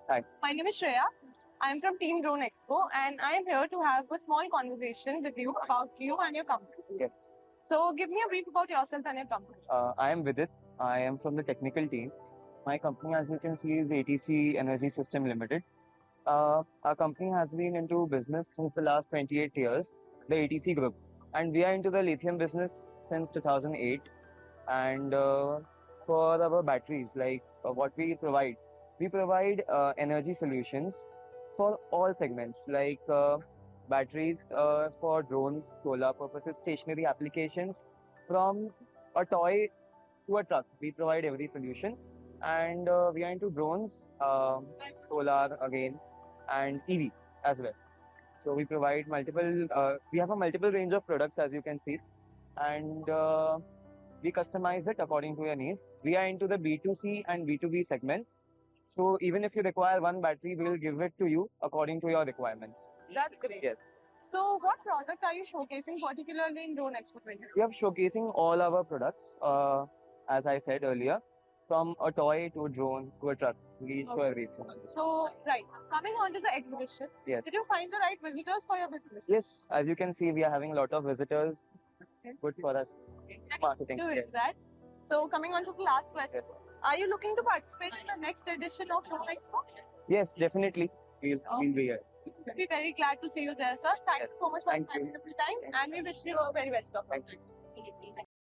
Hi. My name is Shreya. I am from Team Drone Expo and I am here to have a small conversation with you about you and your company. Yes. So, give me a brief about yourself and your company. I am Vidit. I am from the technical team. My company, as you can see, is ATC Energies System Limited. Our company has been into business since the last 28 years, the ATC group. And we are into the lithium business since 2008. And for our batteries, like what we provide energy solutions for all segments, like batteries for drones, solar purposes, stationary applications, from a toy to a truck. We provide every solution, and we are into drones, solar again, and EV as well. So we provide multiple. We have a multiple range of products, as you can see, and we customize it according to your needs. We are into the B2C and B2B segments. So even if you require one battery, we will give it to you according to your requirements. That's great. Yes. So, what product are you showcasing particularly in Drone Expo 20? We are showcasing all our products, as I said earlier, from a toy to a drone to a truck. We show everything. So, right, coming on to the exhibition, Yes. did you find the right visitors for your business? Yes, as you can see, we are having a lot of visitors. Good for us. Marketing. Do Yes. that. So, coming on to the last question, are you looking to participate in the next edition of Drone Expo? Yes, definitely. We'll be here. We'll be very glad to see you there, sir. Thank you so much for your valuable time, and we wish you a very best of luck. Thank you.